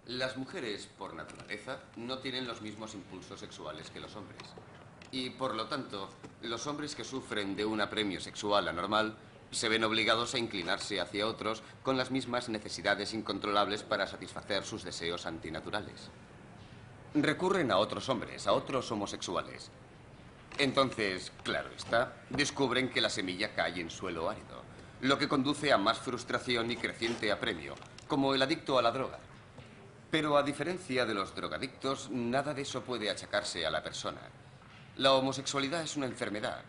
Las mujeres, por naturaleza, no tienen los mismos impulsos sexuales que los hombres. Y, por lo tanto, los hombres que sufren de un apremio sexual anormal se ven obligados a inclinarse hacia otros con las mismas necesidades incontrolables para satisfacer sus deseos antinaturales. Recurren a otros hombres, a otros homosexuales. Entonces, claro está, descubren que la semilla cae en suelo árido, lo que conduce a más frustración y creciente apremio, como el adicto a la droga. Pero a diferencia de los drogadictos, nada de eso puede achacarse a la persona. La homosexualidad es una enfermedad.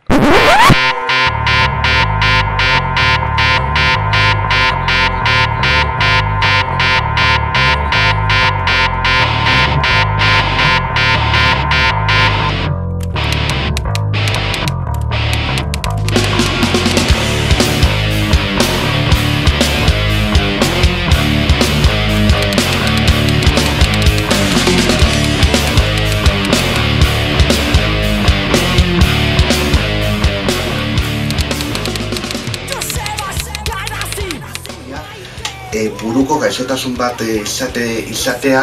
Buruko gaixotasun bat izatea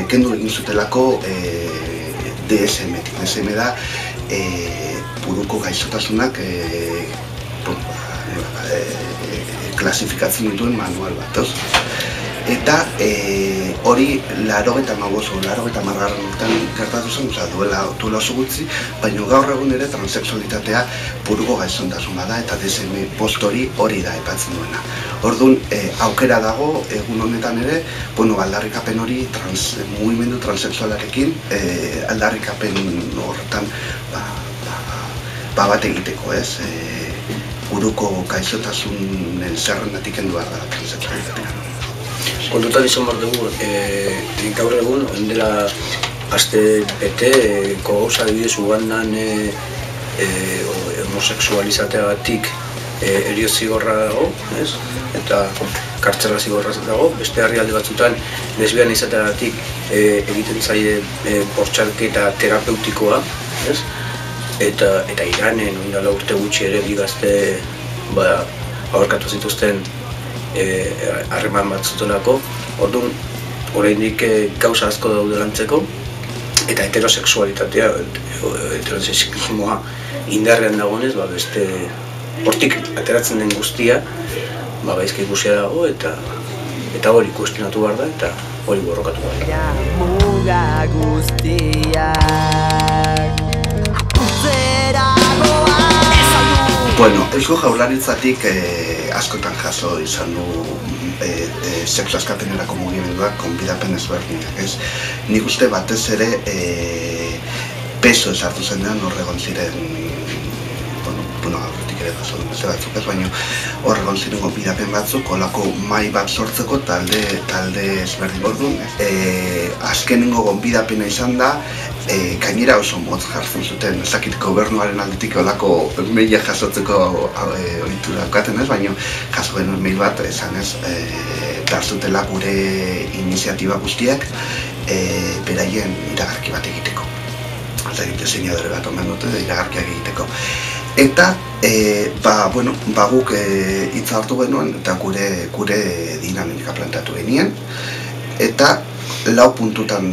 kendu egin zutelako DSM-tik. DSM da buruko gaixotasunak klasifikatzen dituen manual bat. Eta hori 80 urtean gertatu zen, duela oso gutxi, baina gaur egun ere transexualitatea buruko gaixotasuna da eta DSM-5 hori da aipatzen duena. Orduan, aukera dago, egun honetan ere, aldarrikapen hori mugimendu transexualarekin aldarrikapen horretan bat egiteko, ez? Buruko gaixotasunen zerrendatik kendu behar da transexualitatea. Kontutan izan behar dugu, gaur egun, dela aste bete, gauza adibidez Ugandan homosexualizateagatik heriotz zigorra dago, eta kartzela zigorra dago. Beste herrialde batzutan lesbiana izateagatik egiten zaie bortxaketa terapeutikoa, eta Iranen, oindala urte gutxi ere, bi gazte abarkatu zituzten harreman bat zutelako. Orduan, oraindik gauza asko daude lantzeko, eta heterosexualitatea, heterosexismoa indarrean dagoenez, beste hortik ateratzen den guztia gaizki ikusia dago, eta hori kuestionatu behar da, eta hori borrokatu behar da. Eusko Jaurlaritzatik askotan jaso izan du sexu askapenerako mugimenduak konbidapen ezberdinak, ez? Nik uste batez ere peso esartu zenean horregon ziren, aurretik ere jaso duen beste batzuk ez, baina horregon ziren konbidapen batzuk, olako mai bat sortzeko talde ezberdin orduan. Azkenengo gonbidapena izan da, gainera oso motz jartzen zuten, ezakit gobernuaren aldetik olako maila jasotzeko ohitura daukaten ez, baina jaso genuen mail bat esan ez, behar zutela gure iniziatiba guztiak beraien iragarki bat egiteko. Diseinadore bat omen dute iragarkiak egiteko. Eta, guk hitz hartu genuen eta gure dinamika plantatu genien, eta lau puntutan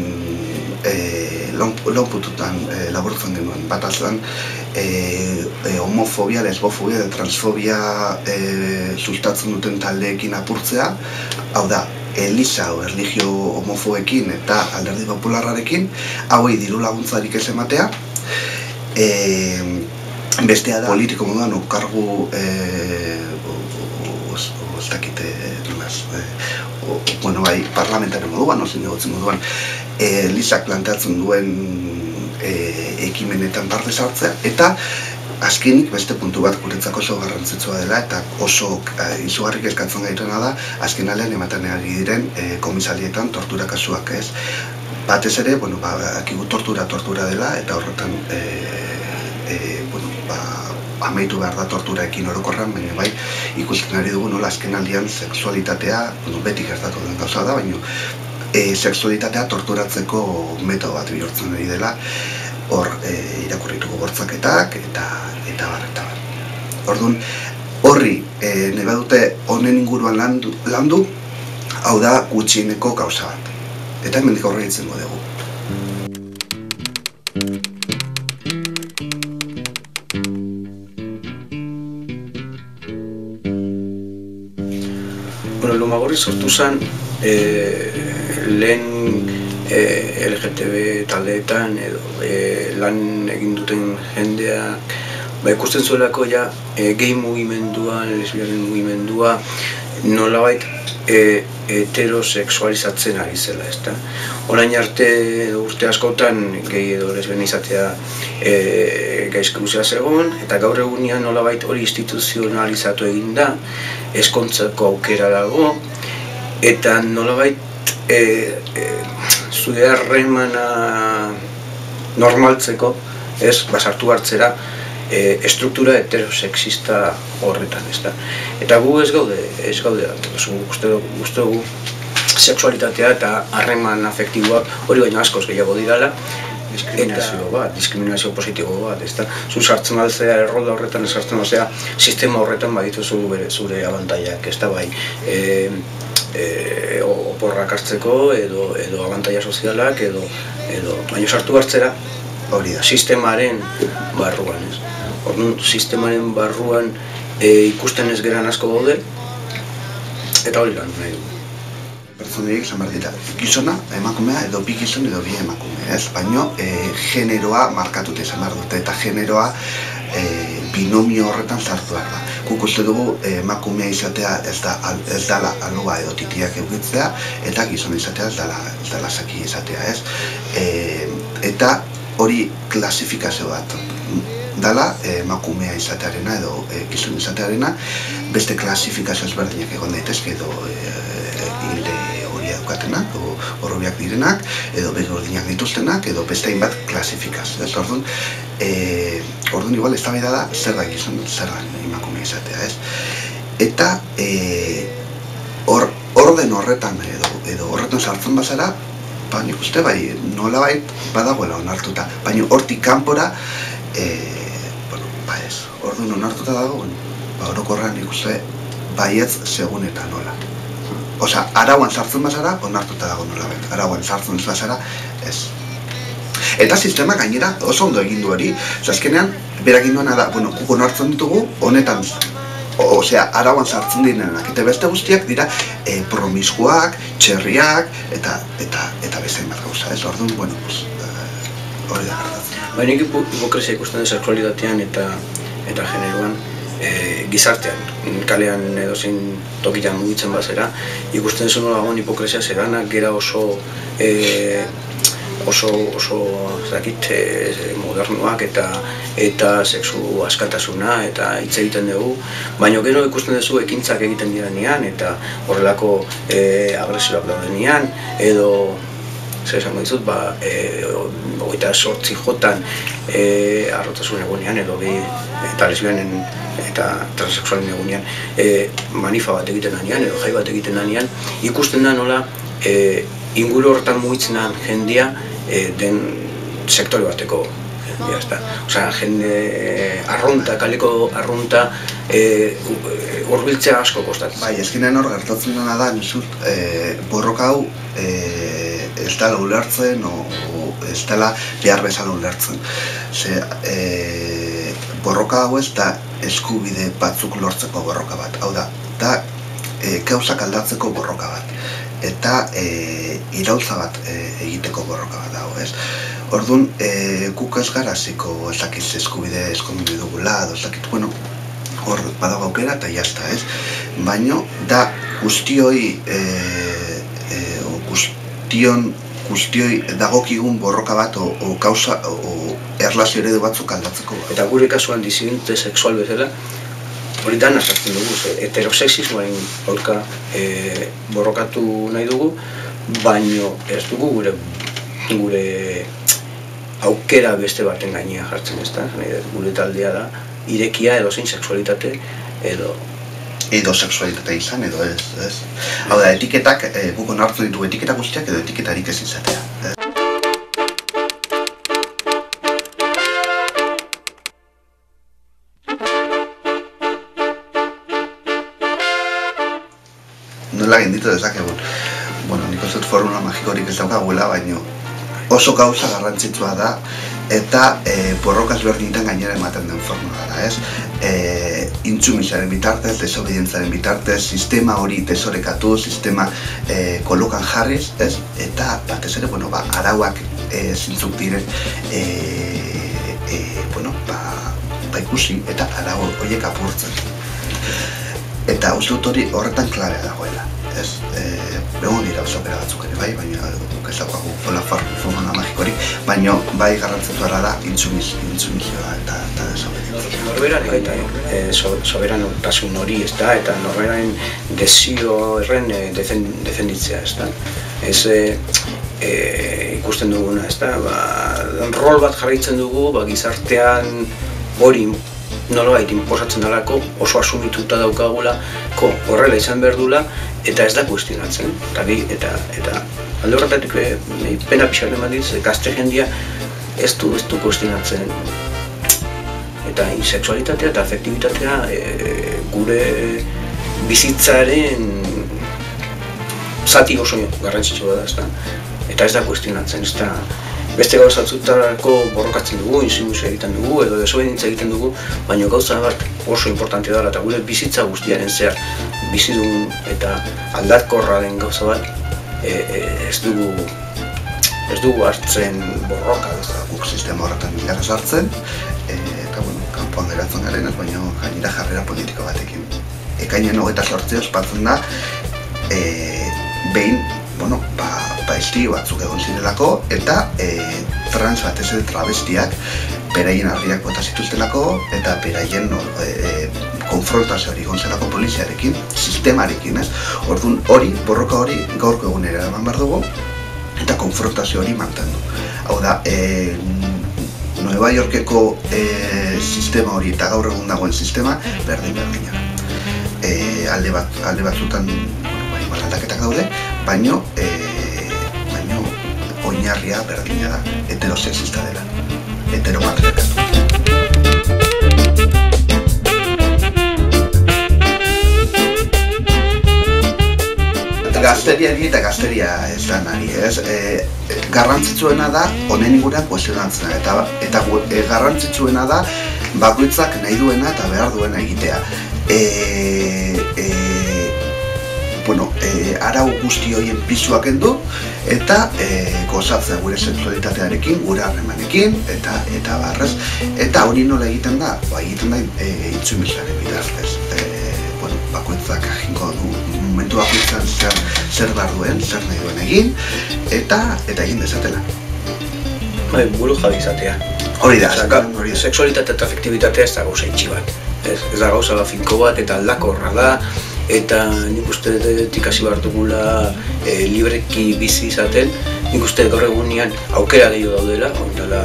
laburtzen genuen. Bat azlan, homofobia, lesbofobia eta transfobia sustatzen duten taldeekin apurtzea, hau da, eliza o erlijio homofoekin eta alderdi popularrarekin, hauei diru laguntzarik ez ematea. Bestea da, politiko moduan, kargu parlamentaren moduan, zinegotzen moduan, Elizak planteatzen duen ekimenetan parte sartzea, eta azkenik beste puntu bat guretzako oso garrantzitsua dela, eta oso izugarrik eskatzen gaituena da, azkenalean ematen ari diren komisalietan tortura kasuak, ez? Batez ere, akigu tortura dela, eta horretan amaitu behar da torturaekin orokorran, baina bai ikusten ari dugu nola azken aldian sexualitatea, beti gertatu den gauza da, baina sexualitatea torturatzeko metodo bat bihurtzen ari dela, hor irakurrituko bortzaketak eta bar. Orduan, horri nahi badute honen inguruan landu, hau da gutxieneko gauza bat. Eta hemendik aurrera itzengo dugu. Bueno, Lumagorri sortu zen lehen LGTB taldeetan edo lan egin duten jendeak ikusten zuelako ja gay mugimendua, lesbianen mugimendua nolabait heterosexualizatzen ari zela, ezta? Orain arte urte askotan gay edo lesbian izatea gaizkluzea zegoen, eta gaur egunean nolabait hori instituzionalizatu egin da, ezkontzako aukera dago, eta nolabait zure harremana normaltzeko, sartu hartzera, estruktura heterosexista horretan, ezta. Eta gu ez gaude, uste dugu sexualitatea eta harreman afektiboak hori baino askoz gehiago dirala, diskriminazio positibo bat, ezta. Zu sartzen altzea errolda horretan, sartzen altzea sistema horretan badituzu zure abantaiak, ezta bai. Oporrak hartzeko edo abantaia sozialak edo baino sartu hartzera hori da, sistemaren barruan, ez? Orduan, sistemaren barruan ikusten ez geran asko daude eta hori lan nahi dugu. Pertsoneiek izan behar dira, gizona, emakumea edo bi gizon edo bi emakume, ez? Baina generoa markatuta izan behar dute eta generoa binomio horretan sartu behar da. Guk uste dugu emakumea izatea ez dala aloa edo titiak eukitzea eta gizona izatea ez dala saki izatea, ez? Eta hori klasifikazio bat dala emakumea izatearena edo gizon izatearena, beste klasifikazio ezberdinak egon daitezke edo hilde horia daukatenak, horrobiak direnak, edo begi gordinak dituztenak, edo beste hainbat klasifikazio. Orduan igual eztabaida da zer da gizon, zer da emakumea izatea, ez? Eta orden horretan edo horretan sartzen bazara, nik uste bai nolabait badagoela onartuta, baina hortik kanpora orduan onartuta dago, orokorran nik uste baietz segun eta nola. Osa, arauan sartzen bazara, onartuta dago nolabait, arauan sartzen bazara, ez. Eta sistema gainera oso ondo egin du hori, azkenean, berak induena da, guk onartzen ditugu, honetan, arauan sartzen direnak, eta beste guztiak dira promiskuak, txerriak, eta bezain bat gauza, ez? Orduan, hori da gertatzen. Baina hipokresia ikusten da sexualitatean eta generoan gizartean, kalean edozein tokitan mugitzen bazera, ikusten zu nola dagoen hipokresia zeranak gera oso modernoak eta sexu askatasuna eta hitz egiten dugu, baina gero ikusten duzu ekintzak egiten diranean eta horrelako agresioak daudenean edo zer esango dizut, 28 jotan arrotasun egunean edo eta lesbianen eta transexualen egunean manifa bat egiten danean edo jai bat egiten danean, ikusten da nola inguru horretan mugitzen jendea den sektore bateko jendea, ezta. Osea, jende arrunta, kaleko arrunta hurbiltzea asko kostatzen. Bai, ezkenean hor gertatzen dena da, nizut, borroka hau ez dela ulertzen o ez dela behar bezala ulertzen. Borroka hau ez da eskubide batzuk lortzeko borroka bat. Hau da gauzak aldatzeko borroka bat. Eta iraultza bat egiteko borroka bat dago, ez? Orduan, guk ez gara hasiko ez dakit eskubide eskondu dugula, ez dakit, hor badago aukera eta jazta, ez? Baina da guztioi dagokigun borroka bat o erlazio eredu batzuk aldatzeko. Eta gure kasuan disidente sexual bezala, hori dana sartzen dugu, heterosexismoaren aurka borrokatu nahi dugu, baino ez dugu gure aukera beste baten gainean jartzen, ezta? Gure taldea da, irekia edozein sexualitate edo sexualitatea izan, edo ez. Hau da, etiketak, guk onartzen ditugu etiketa guztiak edo etiketarik ez izatea. Nola genditu dezakegun. Nik uste formula magikorik ez daukagula, baino oso gauza garrantzitsua da, eta borroka ezberdinetan gainera ematen den formula da, ez? Intsumisaren bitartez, desobedientzaren bitartez, sistema hori desorekatu, sistema kolokan jarriz, ez? Eta batez ere, arauak zintzuk diren, ikusi eta arau horiek apurtzen. Eta uste dut hori horretan klabea dagoela, ez? Egon dira osopera batzuk ere bai, baina ez daukagu formula magikorik, baina bai garrantzitsua da intsumizioa eta desobedientzia. Norberan soberanotasun hori, ez da, eta norberaren desio erren defenditzea, ez da. Ez ikusten duguna, ez da, rol bat jarraitzen dugu, gizartean hori nolabait inposatzen dalako, oso asumituta daukagulako horrela izan behar dula, eta ez da kuestionatzen. Eta alde horretatik pena pixaren eman diz, gazte jendia ez du kuestionatzen. Eta sexualitatea eta afektibitatea gure bizitzaren zati oso garrantzitsua da, ezta? Eta ez da kuestionatzen, ez da beste gauzatzutarako borrokatzen dugu, insimusia egiten dugu, edo desobedientzia egiten dugu, baina gauza bat oso importante dara, eta gure bizitza guztiaren zehar bizidun eta aldatkorra den gauza bat ez dugu hartzen borroka. Guk sistema horretan gara sartzen, eta kanpoan geratzen garenez, baina gainera jarrera politiko batekin. Ekainen 28 ospatzen da, behin, estilo batzuk egon zirelako, eta trans batez ere travestiak beraien argiak bota zituztelako, eta beraien konfrontazio hori egon zelako poliziarekin, sistemarekin, ez? Orduan hori, borroka hori gaurko egunera eman behar dugu, eta konfrontazio hori mantendu. Hau da, Nueva Yorkeko sistema hori eta gaur egun dagoen sistema berdin-berdina. Alde batzutan aldaketak daude, baino oinarria berdina da, heterosexista dela, heteromatriarkatu. Gazteriari eta gazteria ez lanari, ez? Garrantzitsuena da honen inguruan kuestionatzena, eta garrantzitsuena da bakoitzak nahi duena eta behar duena egitea. Arau guzti horien pisuak kendu eta gozatzea gure sexualitatearekin, gure harremanekin eta barrez. Eta hori nola egiten da? Egiten da intsumisaren bitartez. Bakoitzak jingo du momentu bakoitzan zer behar duen, zer nahi duen egin eta egin dezatela. Buru jabe izatea. Hori da. Sexualitatea eta afektibitatea ez da gauza itxi bat. Ez da gauza finko bat eta aldakorra da. Eta nik uste ikasi behar dugula libreki bizi izaten. Nik uste gaur egunean aukera gehiago daudela, ondala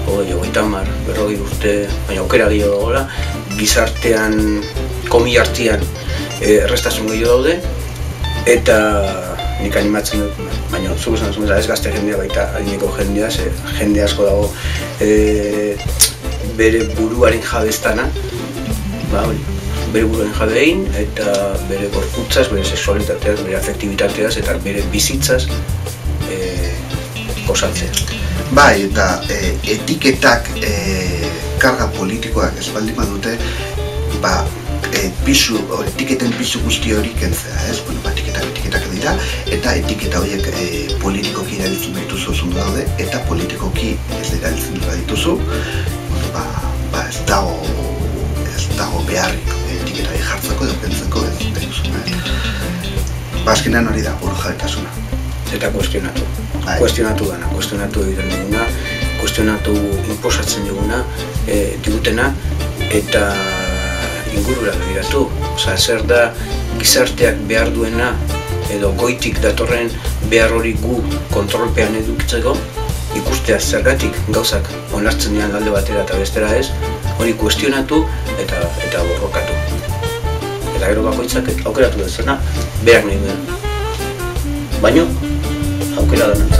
30, 40 urte, baina aukera gehiago dagoela, gizartean, komi hartian errestasun gehiago daude, eta nik animatzen dut, baina zuk esan duzun ez gazte jendea baita adineko jendea, jende asko dago bere buruaren jabeztana, bere buruaren jabein, eta bere gorputzaz, bere sexualitateaz, bere afektibitateaz, eta bere bizitzaz gozatzea. Bai, eta etiketak, karga politikoak ez baldin badute, etiketen pisu guzti hori kentzea, ez? Etiketak dira, eta etiketa horiek politikoki erabiltzen dituzu ondo daude, eta politikoki ez erabiltzen dituzu, ez dago beharrik etiketari jartzeko edo kentzeko ez dituzu. Azkenean hori da, burujabetasuna. Eta kuestionatu egiten duguna, kuestionatu inposatzen duguna, digutena, eta ingurura begiratu. Zer da gizarteak behar duena, edo goitik datorren behar hori gu kontrolpean edukitzeko, ikustea zergatik gauzak onartzen dian alde batera eta bestera ez, hori kuestionatu eta borrokatu. Eta gero bakoitzak aukeratu dezena, berak nahi duen. Baino, aukera dena.